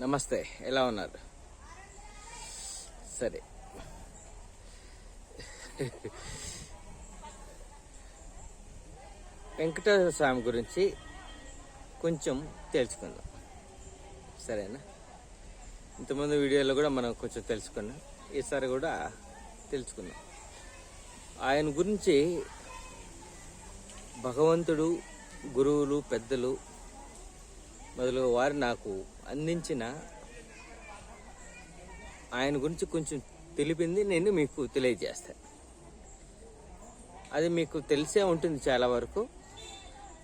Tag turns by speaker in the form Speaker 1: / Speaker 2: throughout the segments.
Speaker 1: నమస్తే, ఎలా ఉన్నారు? సరే, వెంకటేశ్వర స్వామి గురించి కొంచెం తెలుసుకుందాం. సరేనా? ఇంతకుముందు వీడియోలో కూడా మనం కొంచెం తెలుసుకున్నాం, ఈసారి కూడా తెలుసుకుందాం. ఆయన గురించి భగవంతుడు, గురువులు, పెద్దలు మొదలగు వారు నాకు అందించిన ఆయన గురించి కొంచెం తెలిపింది నేను మీకు తెలియజేస్తాను. అది మీకు తెలిసే ఉంటుంది చాలా వరకు.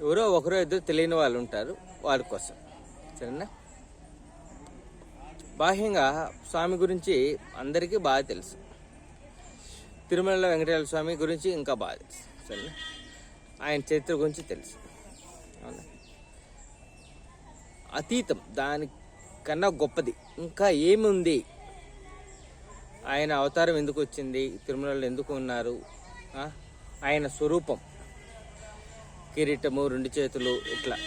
Speaker 1: ఎవరో ఒకరో ఇద్దరు తెలియని వాళ్ళు ఉంటారు, వారి కోసం. సరేనా? బాహ్యంగా స్వామి గురించి అందరికీ బాగా తెలుసు. తిరుమలలో వెంకటేశ్వర స్వామి గురించి ఇంకా బాగా తెలుసు. సరేనా? ఆయన చరిత్ర గురించి తెలుసు. అవునా? అతీతం, దానికన్నా గొప్పది ఇంకా ఏముంది? ఆయన అవతారం ఎందుకు వచ్చింది, తిరుమలలో ఎందుకు ఉన్నారు, ఆయన స్వరూపం, కిరీటము, 2 చేతులు, ఇట్లా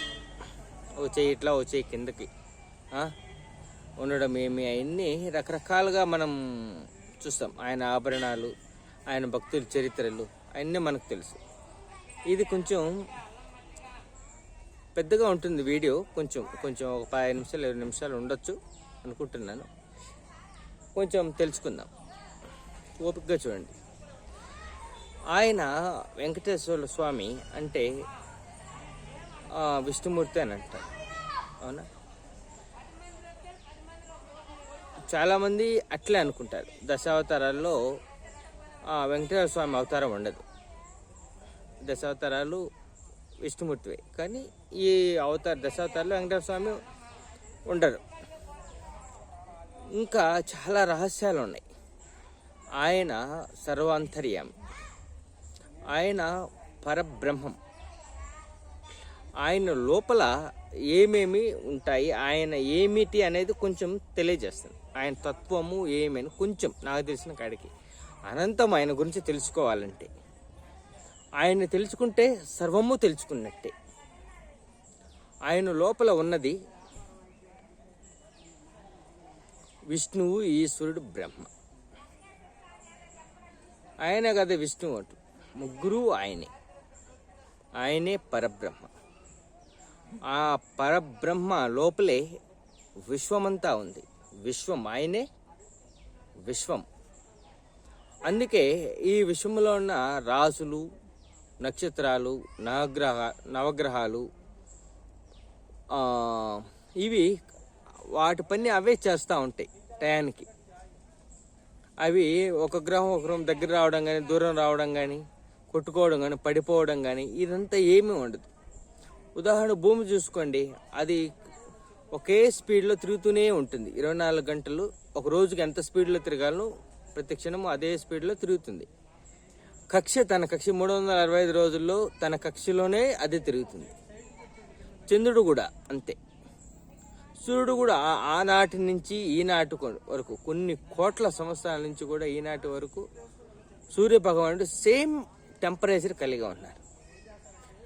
Speaker 1: ఓ చేయి ఇట్లా, ఓ చేయి కిందకి ఉండడం, ఏమి అవన్నీ రకరకాలుగా మనం చూస్తాం. ఆయన ఆభరణాలు, ఆయన భక్తుల చరిత్రలు అవన్నీ మనకు తెలుసు. ఇది కొంచెం పెద్దగా ఉంటుంది వీడియో, కొంచెం ఒక 10 నిమిషాలు 20 నిమిషాలు ఉండొచ్చు అనుకుంటున్నాను. కొంచెం తెలుసుకుందాం, ఓపికగా చూడండి. ఆయన వెంకటేశ్వర స్వామి అంటే విష్ణుమూర్తి అని అంటారు. అవునా? చాలామంది అట్లే అనుకుంటారు. దశావతారాల్లో వెంకటేశ్వర స్వామి అవతారం ఉండదు. దశావతారాలు విష్ణుమూర్తివే, కానీ ఈ దశావతారాలు వెంకటేశ్వర స్వామి ఉండరు. ఇంకా చాలా రహస్యాలు ఉన్నాయి. ఆయన సర్వాంతర్యామి, ఆయన పరబ్రహ్మం. ఆయన లోపల ఏమేమి ఉంటాయి, ఆయన ఏమిటి అనేది కొంచెం తెలియజేస్తుంది. ఆయన తత్వము ఏమని కొంచెం నాకు తెలిసిన కాడికి. అనంతం ఆయన గురించి తెలుసుకోవాలంటే, ఆయన తెలుసుకుంటే సర్వము తెలుసుకున్నట్టే. ఆయన లోపల ఉన్నది విష్ణువు, ఈశ్వరుడు, బ్రహ్మ. ఆయన కదా విష్ణువు అంటూ, ముగ్గురు ఆయనే పరబ్రహ్మ. ఆ పరబ్రహ్మ లోపలే విశ్వమంతా ఉంది. విశ్వం ఆయనే విశ్వం. అందుకే ఈ విశ్వంలో ఉన్న రాసులు, నక్షత్రాలు, నవగ్రహాలు ఇవి వాటి పని అవే చేస్తూ ఉంటాయి టయానికి. అవి ఒక గ్రహం దగ్గర రావడం కానీ, దూరం రావడం కానీ, కొట్టుకోవడం కానీ, పడిపోవడం కానీ ఇదంతా ఏమీ ఉండదు. ఉదాహరణ భూమి చూసుకోండి, అది ఒకే స్పీడ్లో తిరుగుతూనే ఉంటుంది 24 గంటలు. ఒక రోజుకి ఎంత స్పీడ్లో తిరగాలో ప్రతి క్షణము అదే స్పీడ్లో తిరుగుతుంది. తన కక్ష 365 రోజుల్లో తన కక్షలోనే అది తిరుగుతుంది. చంద్రుడు కూడా అంతే. సూర్యుడు కూడా ఆనాటి నుంచి ఈనాటి వరకు, కొన్ని కోట్ల సంవత్సరాల నుంచి కూడా ఈనాటి వరకు సూర్య భగవానుడు సేమ్ టెంపరేచర్ కలిగి ఉన్నారు.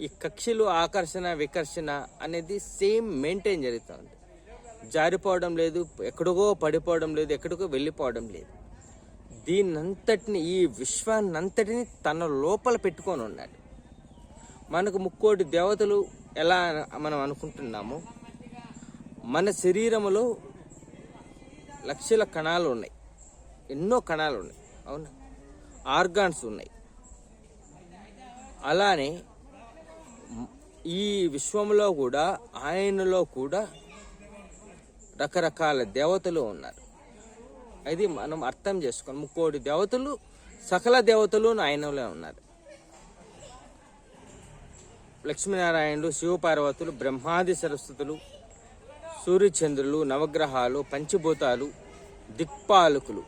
Speaker 1: ఈ కక్షలు ఆకర్షణ వికర్షణ అనేది సేమ్ మెయింటైన్ జరుగుతుంది. జారిపోవడం లేదు, ఎక్కడికో పడిపోవడం లేదు, ఎక్కడికో వెళ్ళిపోవడం లేదు. దీన్నంతటిని, ఈ విశ్వాన్నంతటిని తన లోపల పెట్టుకొని ఉన్నాడు. మనకు 3,000,000 దేవతలు ఎలా మనం అనుకుంటున్నామో, మన శరీరములో లక్షల కణాలు ఉన్నాయి, ఎన్నో కణాలు ఉన్నాయి. అవునా? ఆర్గాన్స్ ఉన్నాయి. అలానే ఈ విశ్వంలో కూడా, ఆయనలో కూడా రకరకాల దేవతలు ఉన్నారు. అది మనం అర్థం చేసుకోండి. 3,000,000 దేవతలు, సకల దేవతలు ఆయనలో ఉన్నారు. లక్ష్మీనారాయణుడు, శివపార్వతులు, బ్రహ్మాది సరస్వతులు, సూర్యచంద్రులు, నవగ్రహాలు, పంచభూతాలు, దిక్పాలకులు.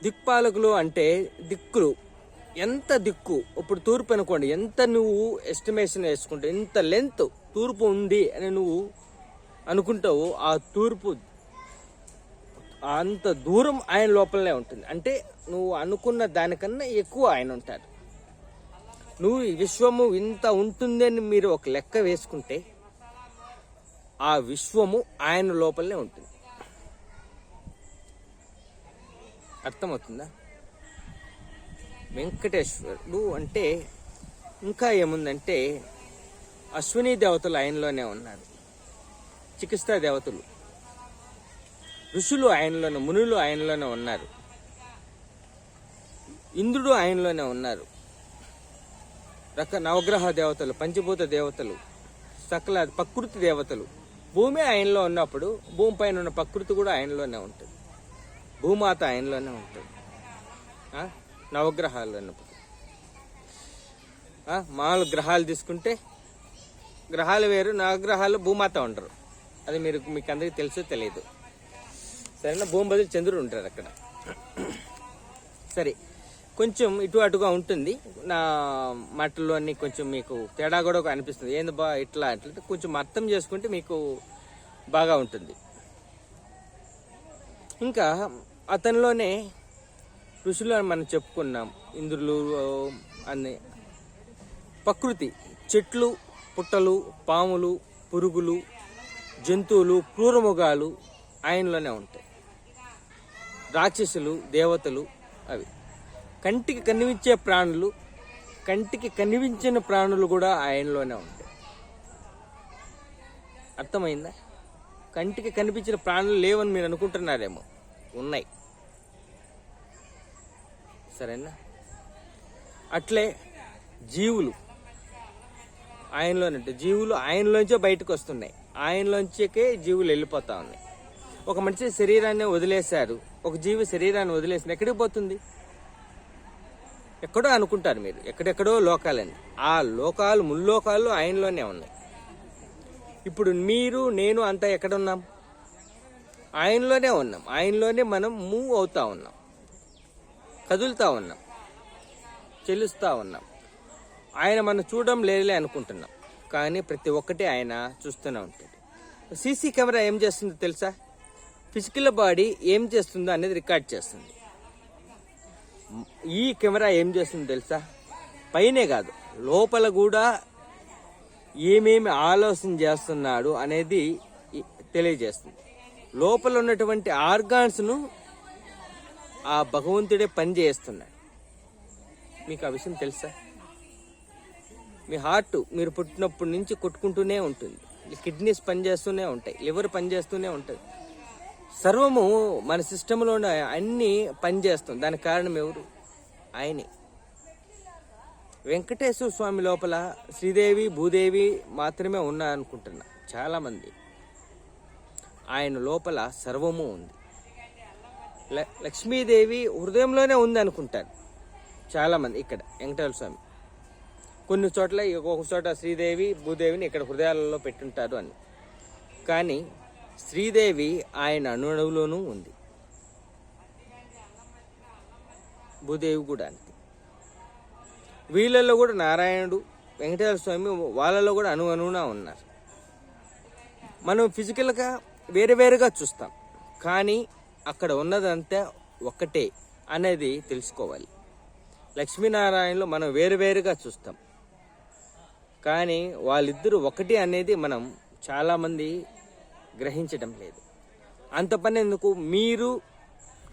Speaker 1: దిక్పాలకులు అంటే దిక్కులు. ఎంత దిక్కు, ఇప్పుడు తూర్పు అనుకోండి, ఎంత నువ్వు ఎస్టిమేషన్ వేసుకుంటే, ఎంత లెంత్ తూర్పు ఉంది అని నువ్వు అనుకుంటావు, ఆ తూర్పు అంత దూరం ఆయన లోపలనే ఉంటుంది. అంటే నువ్వు అనుకున్న దానికన్నా ఎక్కువ ఆయన ఉంటారు. నువ్వు ఈ విశ్వము ఇంత ఉంటుందని మీరు ఒక లెక్క వేసుకుంటే ఆ విశ్వము ఆయన లోపలనే ఉంటుంది. అర్థమవుతుందా? వెంకటేశ్వరుడు అంటే ఇంకా ఏముందంటే అశ్విని దేవతలు ఆయనలోనే ఉన్నారు, చికిత్సా దేవతలు, ఋషులు ఆయనలోనే, మునులు ఆయనలోనే ఉన్నారు, ఇంద్రుడు ఆయనలోనే ఉన్నారు, నవగ్రహ దేవతలు, పంచభూత దేవతలు, సకల ప్రకృతి దేవతలు. భూమి ఆయనలో ఉన్నప్పుడు భూమి పైన ఉన్న ప్రకృతి కూడా ఆయనలోనే ఉంటుంది, భూమాత ఆయనలోనే ఉంటుంది, నవగ్రహాలు అన్నప్పుడు. మామూలు గ్రహాలు తీసుకుంటే గ్రహాలు వేరు, నవగ్రహాలు భూమాత ఉండరు. అది మీకు అందరికీ తెలుసో తెలియదు. సరేనా? భూమి బదులు చంద్రుడు ఉంటారు అక్కడ. సరే, కొంచెం ఇటు అటుగా ఉంటుంది నా మాటల్లో అన్ని, కొంచెం మీకు తేడా కూడా అనిపిస్తుంది. ఏంది బా ఇట్లా అట్లా కొంచెం అర్థం చేసుకుంటే మీకు బాగా ఉంటుంది. ఇంకా అతనిలోనే ఋషులు అని మనం చెప్పుకున్నాం, ఇంద్రులు అన్ని, ప్రకృతి, చెట్లు, పుట్టలు, పాములు, పురుగులు, జంతువులు, క్రూరమృగాలు ఆయనలోనే ఉంటాయి, రాక్షసులు, దేవతలు. అవి కంటికి కనిపించే ప్రాణులు, కంటికి కనిపించిన ప్రాణులు కూడా ఆయనలోనే ఉంటాయి. అర్థమైందా? కంటికి కనిపించిన ప్రాణులు లేవని మీరు అనుకుంటున్నారేమో, ఉన్నాయి. సరేనా? అట్లే జీవులు ఆయనలోనే ఉంటాయి. జీవులు ఆయనలోంచే బయటకు వస్తున్నాయి, ఆయనలోంచే జీవులు వెళ్ళిపోతా ఉన్నాయి. ఒక మనిషి శరీరాన్ని వదిలేశారు, ఒక జీవి శరీరాన్ని వదిలేసింది, ఎక్కడికి పోతుంది? ఎక్కడో అనుకుంటారు మీరు, ఎక్కడెక్కడో లోకాలని. ఆ లోకాలు, ముల్లోకాలు ఆయనలోనే ఉన్నాయి. ఇప్పుడు మీరు, నేను అంతా ఎక్కడున్నాం? ఆయనలోనే ఉన్నాం. ఆయనలోనే మనం మూవ్ అవుతా ఉన్నాం, కదులుతా ఉన్నాం, చెల్లుస్తూ ఉన్నాం. ఆయన మనం చూడడం లేదులే అనుకుంటున్నాం, కానీ ప్రతి ఒక్కటి ఆయన చూస్తూనే ఉంటాడు. సీసీ కెమెరా ఏం చేస్తుందో తెలుసా? ఫిజికల్ బాడీ ఏం చేస్తుందో అనేది రికార్డ్ చేస్తుంది. ఈ కెమెరా ఏం చేస్తుందో తెలుసా? పైనే కాదు, లోపల కూడా ఏమేమి ఆలోచన చేస్తున్నాడు అనేది తెలియజేస్తుంది. లోపల ఉన్నటువంటి ఆర్గాన్స్ను ఆ భగవంతుడే పని చేస్తున్నాడు. మీకు ఆ విషయం తెలుసా? మీ హార్ట్ మీరు పుట్టినప్పటి నుంచి కొట్టుకుంటూనే ఉంటుంది, కిడ్నీస్ పనిచేస్తూనే ఉంటాయి, లివర్ పనిచేస్తూనే ఉంటుంది, సర్వము మన సిస్టంలో అన్ని పనిచేస్తుంది. దానికి కారణం ఎవరు? ఆయనే. వెంకటేశ్వర స్వామి లోపల శ్రీదేవి, భూదేవి మాత్రమే ఉన్నారనుకుంటున్నా చాలామంది. ఆయన లోపల సర్వము ఉంది. లక్ష్మీదేవి హృదయంలోనే ఉంది అనుకుంటారు చాలామంది. ఇక్కడ వెంకటేశ్వర స్వామి కొన్ని చోట్ల, ఒక చోట శ్రీదేవి, భూదేవిని ఇక్కడ హృదయాలలో పెట్టుంటారు అని. కానీ శ్రీదేవి ఆయన అణువులోనూ ఉంది, భూదేవి కూడా అంతే. వీళ్ళల్లో కూడా నారాయణుడు, వెంకటేశ్వర స్వామి వాళ్ళలో కూడా అణువున ఉన్నారు. మనం ఫిజికల్గా వేరే వేరుగా చూస్తాం, కానీ అక్కడ ఉన్నదంతా ఒక్కటే అనేది తెలుసుకోవాలి. లక్ష్మీనారాయణలో మనం వేరువేరుగా చూస్తాం, కానీ వాళ్ళిద్దరూ ఒకటి అనేది మనం చాలామంది గ్రహించడం లేదు. అంత పని ఎందుకు? మీరు,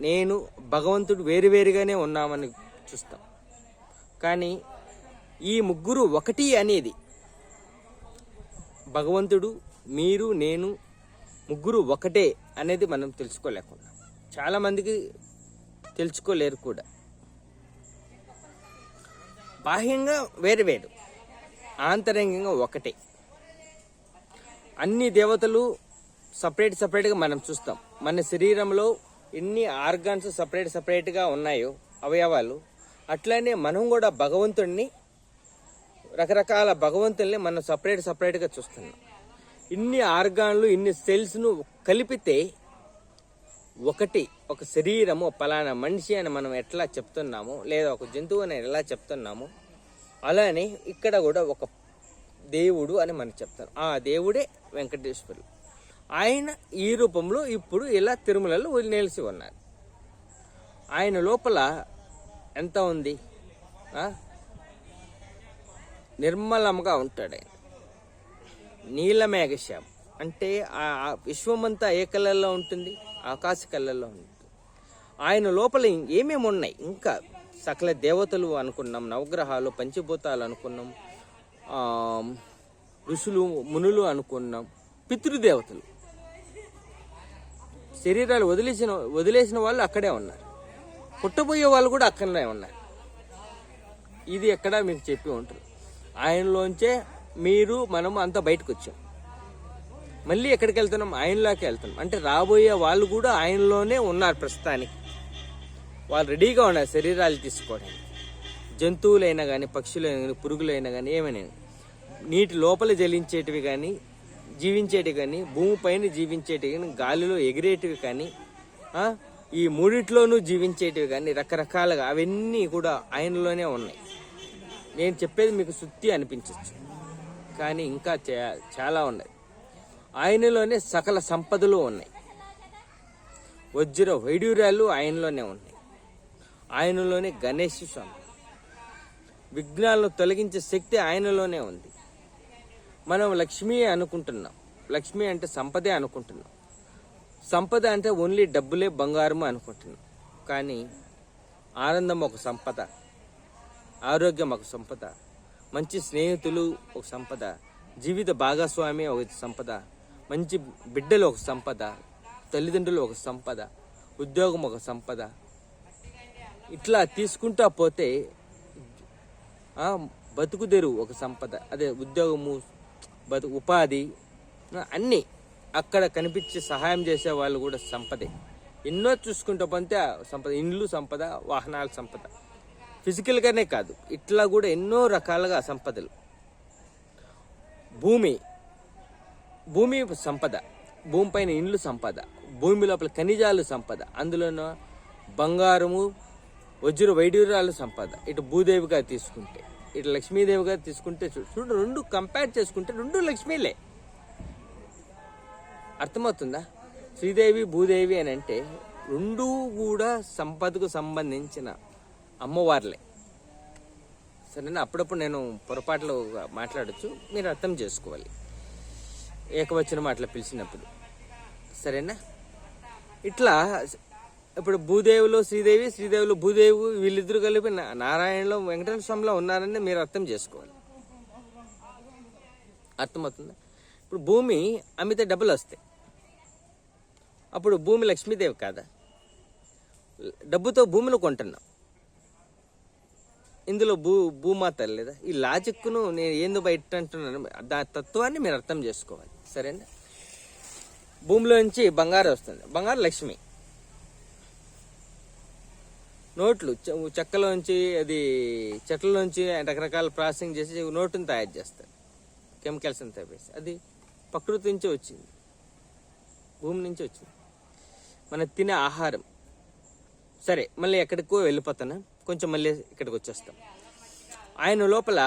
Speaker 1: నేను, భగవంతుడు వేరువేరుగానే ఉన్నామని చూస్తాం, కానీ ఈ ముగ్గురు ఒకటి అనేది, భగవంతుడు, మీరు, నేను ముగ్గురు ఒకటే అనేది మనం తెలుసుకోలేకున్నాం. చాలామందికి తెలుసుకోలేరు కూడా. బాహ్యంగా వేరు వేరు, ఆంతరంగంగా ఒకటే. అన్ని దేవతలు సపరేట్గా మనం చూస్తాం. మన శరీరంలో ఎన్ని ఆర్గాన్స్ సపరేట్గా ఉన్నాయో, అవయవాలు, అట్లనే మనం కూడా భగవంతుడిని, రకరకాల భగవంతుల్ని మనం సపరేట్గా చూస్తున్నాం. ఇన్ని ఆర్గాన్లు, ఇన్ని సెల్స్ను కలిపితే ఒకటి, ఒక శరీరము, పలానా మనిషి అని మనం ఎట్లా చెప్తున్నామో, లేదా ఒక జంతువు అని ఎలా చెప్తున్నామో, అలానే ఇక్కడ కూడా ఒక దేవుడు అని మనం చెప్తాం. ఆ దేవుడే వెంకటేశ్వరుడు. ఆయన ఈ రూపంలో ఇప్పుడు ఇలా తిరుమలలో నిలిచి ఉన్నారు. ఆయన లోపల ఎంత ఉంది? నిర్మలంగా ఉంటాడు ఆయన. నీలమేఘశ్యాం అంటే ఆ విశ్వమంతా ఏ కలర్లో ఉంటుంది? ఆకాశ కలర్లో ఉంటుంది. ఆయన లోపల ఏమేమి ఉన్నాయి? ఇంకా సకల దేవతలు అనుకున్నాం, నవగ్రహాలు, పంచభూతాలు అనుకున్నాం, ఋషులు మునులు అనుకున్నాం, పితృదేవతలు. శరీరాలు వదిలేసిన వాళ్ళు అక్కడే ఉన్నారు, పుట్టబోయే వాళ్ళు కూడా అక్కడనే ఉన్నారు. ఇది ఎక్కడా మీకు చెప్పి ఉంటారు. ఆయనలోంచే మీరు మనము అంతా బయటకు వచ్చాం. మళ్ళీ ఎక్కడికి వెళ్తున్నాం? ఆయనలోకి వెళ్తున్నాం. అంటే రాబోయే వాళ్ళు కూడా ఆయనలోనే ఉన్నారు ప్రస్తుతానికి. వాళ్ళు రెడీగా ఉన్నారు శరీరాలు తీసుకోవడానికి. జంతువులైనా కానీ, పక్షులైనా కానీ, పురుగులైనా కానీ, ఏమైనా నీటి లోపల జలించేటివి కానీ, జీవించేటివి కానీ, భూమిపైన జీవించేటివి కానీ, గాలిలో ఎగిరేటివి కానీ, ఈ మూడిట్లోనూ జీవించేటివి కానీ, రకరకాలుగా అవన్నీ కూడా ఆయనలోనే ఉన్నాయి. నేను చెప్పేది మీకు సుత్తి అనిపించవచ్చు, కానీ ఇంకా చాలా ఉన్నాయి. ఆయనలోనే సకల సంపదలు ఉన్నాయి. వజ్ర వైడూర్యాలు ఆయనలోనే ఉన్నాయి. ఆయనలోనే గణేష్ స్వామి, విఘ్నాలను తొలగించే శక్తి ఆయనలోనే ఉంది. మనం లక్ష్మి అనుకుంటున్నాం. లక్ష్మి అంటే సంపదే అనుకుంటున్నాం. సంపద అంటే ఓన్లీ డబ్బులే, బంగారము అనుకుంటున్నాం. కానీ ఆనందం ఒక సంపద, ఆరోగ్యం ఒక సంపద, మంచి స్నేహితులు ఒక సంపద, జీవిత భాగస్వామి ఒక సంపద, మంచి బిడ్డలు ఒక సంపద, తల్లిదండ్రులు ఒక సంపద, ఉద్యోగం ఒక సంపద. ఇట్లా తీసుకుంటా పోతే బతుకుదెరువు ఒక సంపద, అదే ఉద్యోగము, ఉపాధి, అన్నీ అక్కడ కనిపించి సహాయం చేసే వాళ్ళు కూడా సంపదే. ఎన్నో చూసుకుంటూ పోతే సంపద, ఇండ్లు సంపద, వాహనాల సంపద, ఫిజికల్గానే కాదు, ఇట్లా కూడా ఎన్నో రకాలుగా సంపదలు. భూమి సంపద, భూమిపైన ఇండ్లు సంపద, భూమి లోపల ఖనిజాలు సంపద, అందులోనూ బంగారము, వజ్ర వైడూర్యాలు సంపద. ఇటు భూదేవిగా తీసుకుంటే, ఇటు లక్ష్మీదేవిగా తీసుకుంటే చూడు, రెండు కంపేర్ చేసుకుంటే రెండు లక్ష్మీలే. అర్థమవుతుందా? శ్రీదేవి, భూదేవి అని అంటే రెండు కూడా సంపదకు సంబంధించిన అమ్మవార్లే. సరేనా? అప్పుడప్పుడు నేను పొరపాట్లు మాట్లాడచ్చు, మీరు అర్థం చేసుకోవాలి ఏకవచనం అట్లా పిలిచినప్పుడు. సరేనా? ఇట్లా ఇప్పుడు భూదేవులు శ్రీదేవి, శ్రీదేవులు భూదేవి, వీళ్ళిద్దరు కలిపి నారాయణలో వెంకటేశ్వర స్వామిలో ఉన్నారని మీరు అర్థం చేసుకోవాలి. అర్థమవుతుందా? ఇప్పుడు భూమి అమ్మితే డబ్బులు వస్తాయి. అప్పుడు భూమి లక్ష్మీదేవి కాదా? డబ్బుతో భూమిని కొంటున్నాం. ఇందులో భూమాత లేదా? ఈ లాజిక్ను నేను ఏందో బయట అంటున్నాను, దాని తత్వాన్ని మీరు అర్థం చేసుకోవాలి. సరేనా? భూమిలోంచి బంగారం వస్తుంది. బంగారం లక్ష్మి. నోట్లు చెక్కలోంచి, అది చెట్లలోంచి రకరకాల ప్రాసెసింగ్ చేసి నోటుని తయారు చేస్తారు, కెమికల్స్ అంతా వేసి. అది ప్రకృతి నుంచి వచ్చింది, భూమి నుంచి వచ్చింది. మనం తినే ఆహారం. సరే, మళ్ళీ ఎక్కడికో వెళ్ళిపోతాను, కొంచెం మళ్ళీ ఇక్కడికి వచ్చేస్తాం. ఆయన లోపల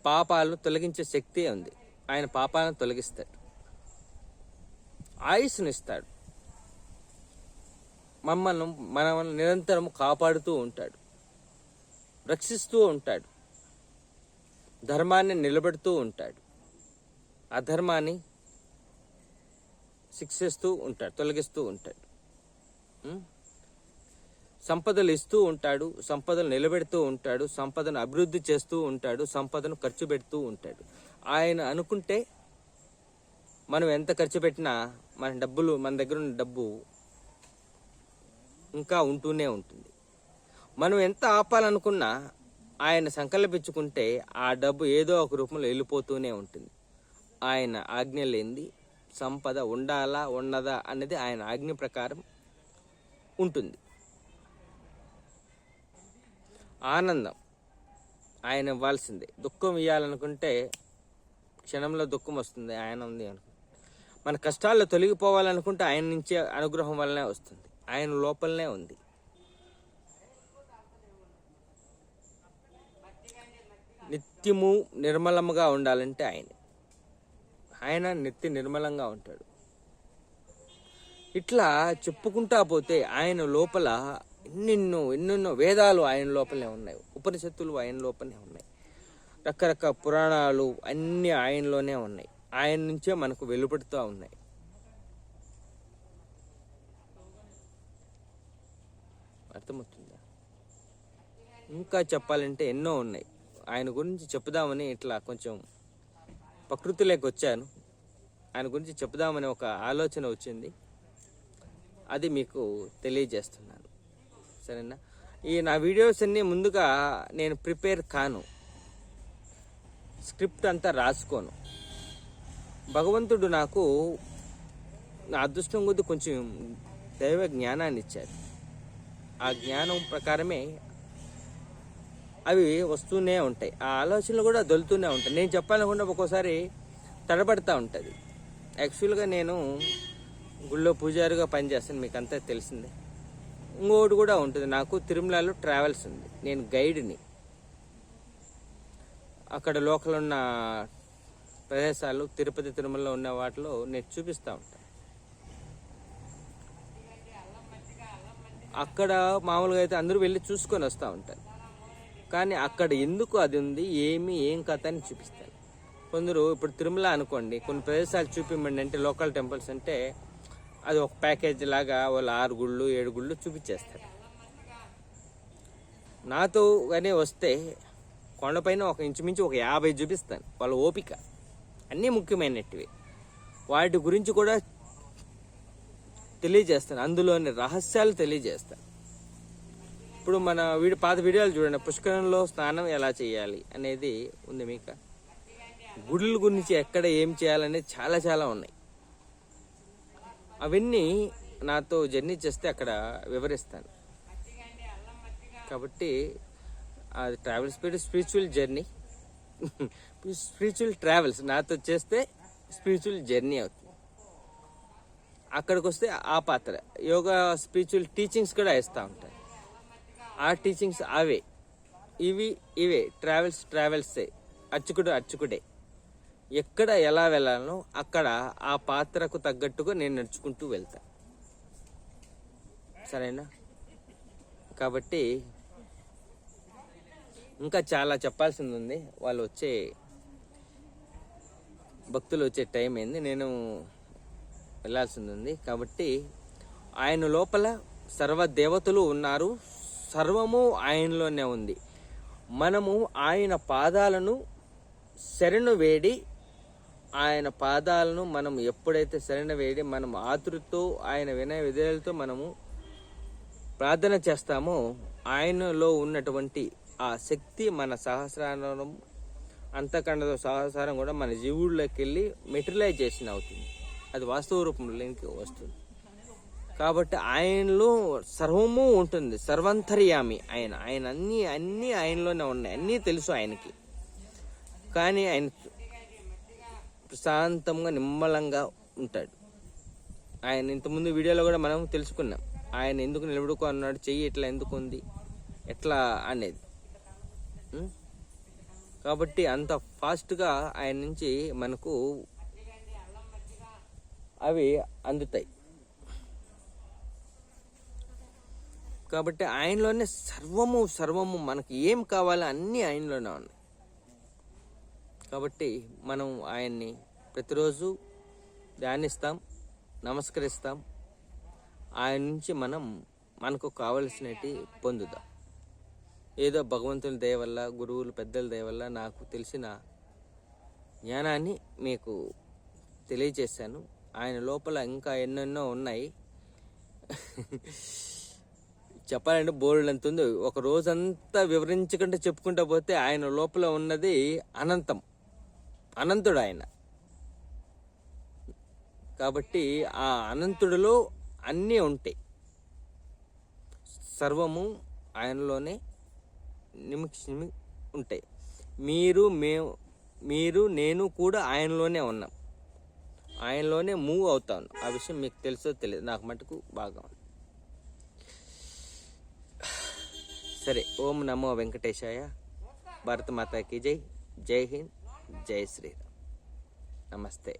Speaker 1: పాపాలను తొలగించే శక్తి ఉంది. ఆయన పాపాలను తొలగిస్తాడు, ఆయుస్సునిస్తాడు, మనల్ని నిరంతరం కాపాడుతూ ఉంటాడు, రక్షిస్తూ ఉంటాడు, ధర్మాన్ని నిలబెడుతూ ఉంటాడు, అధర్మాన్ని శిక్షిస్తూ ఉంటాడు, తొలగిస్తూ ఉంటాడు, సంపదలు ఇస్తూ ఉంటాడు, సంపదలు నిలబెడుతూ ఉంటాడు, సంపదను అభివృద్ధి చేస్తూ ఉంటాడు, సంపదను ఖర్చు పెడుతూ ఉంటాడు. ఆయన అనుకుంటే మనం ఎంత ఖర్చు పెట్టినా మన దగ్గర ఉన్న డబ్బు ఇంకా ఉంటూనే ఉంటుంది. మనం ఎంత ఆపాలనుకున్నా ఆయన సంకల్పించుకుంటే ఆ డబ్బు ఏదో ఒక రూపంలో వెళ్ళిపోతూనే ఉంటుంది. ఆయన ఆజ్ఞ లేనిది సంపద ఉండాలా ఉండదా అనేది ఆయన ఆజ్ఞ ప్రకారం ఉంటుంది. ఆనందం ఆయన ఇవ్వాల్సిందే. దుఃఖం ఇవ్వాలనుకుంటే క్షణంలో దుఃఖం వస్తుంది, ఆయన ఉంది అనుకుంటే. మన కష్టాల్లో తొలగిపోవాలనుకుంటే ఆయన నుంచే అనుగ్రహం వల్లనే వస్తుంది, ఆయన లోపలనే ఉంది. నిత్యము నిర్మలముగా ఉండాలంటే ఆయన నిత్య నిర్మలంగా ఉంటాడు. ఇట్లా చెప్పుకుంటా పోతే ఆయన లోపల ఎన్నెన్నో వేదాలు ఆయన లోపలనే ఉన్నాయి, ఉపనిషత్తులు ఆయన లోపలనే ఉన్నాయి. రకరకాల పురాణాలు అన్నీ ఆయనలోనే ఉన్నాయి. ఆయన నుంచే మనకు వెలువడుతూ ఉన్నాయి. అర్థమవుతుందా? ఇంకా చెప్పాలంటే ఎన్నో ఉన్నాయి. ఆయన గురించి చెప్పుదామని ఇట్లా కొంచెం ప్రకృతిలోకి వచ్చాను. ఆయన గురించి చెప్పుదామని ఒక ఆలోచన వచ్చింది. అది మీకు తెలియజేస్తున్నాను. సరేనా? ఈ నా వీడియోస్ అన్నీ ముందుగా నేను ప్రిపేర్ కాను, స్క్రిప్ట్ అంతా రాసుకోను. భగవంతుడు నాకు నా అదృష్టం కొద్దీ కొంచెం దైవ జ్ఞానాన్ని ఇచ్చారు. ఆ జ్ఞానం ప్రకారమే అవి వస్తూనే ఉంటాయి. ఆ ఆలోచనలు కూడా దొలుతూనే ఉంటాయి. నేను చెప్పాలనుకుంటే ఒక్కోసారి తడబడతా ఉంటుంది. యాక్చువల్గా నేను గుళ్ళో పూజారిగా పనిచేస్తాను, మీకు అంతా తెలిసిందే. ఇంకోటి కూడా ఉంటుంది, నాకు తిరుమలలో ట్రావెల్స్ ఉంది. నేను గైడ్ని. అక్కడ లోకల్ ఉన్న ప్రదేశాలు, తిరుపతి తిరుమలలో ఉన్న వాటిలో నేను చూపిస్తూ ఉంటాను. అక్కడ మామూలుగా అయితే అందరూ వెళ్ళి చూసుకొని వస్తూ ఉంటారు. కానీ అక్కడ ఎందుకు అది ఉంది, ఏం కథ అని చూపిస్తాను. కొందరు ఇప్పుడు తిరుమల అనుకోండి, కొన్ని ప్రదేశాలు చూపిమండి అంటే లోకల్ టెంపుల్స్ అంటే అది ఒక ప్యాకేజ్ లాగా వాళ్ళు 6 గుళ్ళు 7 గుళ్ళు చూపించేస్తారు. నాతో కానీ వస్తే కొండపైన ఒక ఇంచుమించు ఒక 50 చూపిస్తాను. వాళ్ళ ఓపిక అన్నీ ముఖ్యమైనటివి. వాటి గురించి కూడా తెలియజేస్తాను, అందులోని రహస్యాలు తెలియజేస్తాను. ఇప్పుడు మన పాత వీడియోలు చూడండి, పుష్కరంలో స్నానం ఎలా చేయాలి అనేది ఉంది. మీకు గుడుల గురించి ఎక్కడ ఏం చేయాలనేది చాలా చాలా ఉన్నాయి. అవన్నీ నాతో జర్నీ చేస్తే అక్కడ వివరిస్తాను. కాబట్టి అది travels spiritual journey, spiritual travels నాతో చేస్తే స్పిరిచువల్ జర్నీ అవుతుంది. అక్కడికి వస్తే ఆ పాత్ర యోగా స్పిరిచువల్ టీచింగ్స్ కూడా ఇస్తూ ఉంటాయి. ఆ టీచింగ్స్ అవే, ఇవే ట్రావెల్సే, అర్చకుడే. ఎక్కడ ఎలా వెళ్ళాలనో అక్కడ ఆ పాత్రకు తగ్గట్టుగా నేను నడుచుకుంటూ వెళ్తా. సరేనా? కాబట్టి ఇంకా చాలా చెప్పాల్సింది ఉంది. భక్తులు వచ్చే టైం అయింది, నేను వెళ్ళాల్సింది ఉంది. కాబట్టి ఆయన లోపల సర్వదేవతలు ఉన్నారు, సర్వము ఆయనలోనే ఉంది. మనము ఆయన పాదాలను శరణు వేడి, ఆయన పాదాలను మనం ఎప్పుడైతే శరణు వేడి మనం ఆతృతో ఆయన వినయ విధేయులతో మనము ప్రార్థన చేస్తామో ఆయనలో ఉన్నటువంటి ఆ శక్తి మన సహస్రారం అంతకండతో సహస్రారం కూడా మన జీవుల్లోకి వెళ్ళి మెటీరియలైజేషన్ అవుతుంది. అది వాస్తవ రూపంలోకి వస్తుంది. కాబట్టి ఆయనలో సర్వము ఉంటుంది, సర్వంతర్యామి ఆయన అన్నీ ఆయనలోనే ఉన్నాయి, అన్నీ తెలుసు ఆయనకి. కానీ ఆయన ప్రశాంతంగా నిమ్మలంగా ఉంటాడు. ఆయన ఇంతకుముందు వీడియోలో కూడా మనం తెలుసుకున్నాం, ఆయన ఎందుకు నిలబడుకో అన్నాడు, చెయ్యి ఇట్లా ఎందుకు ఉంది, ఎట్లా అనేది. కాబట్టి అంత ఫాస్ట్గా ఆయన నుంచి మనకు అవి అందుతాయి. కాబట్టి ఆయనలోనే సర్వము మనకు ఏం కావాలో అన్నీ ఆయనలోనే ఉన్నాయి. కాబట్టి మనం ఆయన్ని ప్రతిరోజు ధ్యానిస్తాం, నమస్కరిస్తాం. ఆయన నుంచి మనకు కావలసినవి పొందుదాం. ఏదో భగవంతుని దయ వల్ల, గురువులు పెద్దల దయ వల్ల నాకు తెలిసిన జ్ఞానాన్ని మీకు తెలియజేశాను. ఆయన లోపల ఇంకా ఎన్నెన్నో ఉన్నాయి. చెప్పాలంటే బోల్డ్ అంత ఉంది. ఒక రోజంతా వివరించకుండా చెప్పుకుంటా పోతే ఆయన లోపల ఉన్నది అనంతుడు ఆయన. కాబట్టి ఆ అనంతుడిలో అన్నీ ఉంటాయి, సర్వము ఆయనలోనే నిమిషి ఉంటాయి. మీరు నేను కూడా ఆయనలోనే ఉన్నాం, ఆయనలోనే మూవ్ అవుతాను. ఆ విషయం మీకు తెలుసో తెలియదు, నాకు మటుకు బాగా ఉంది. సరే, ఓం నమో వెంకటేశాయ. భారత మాతాకి జై. జై హింద్, జై శ్రీరామ్. నమస్తే.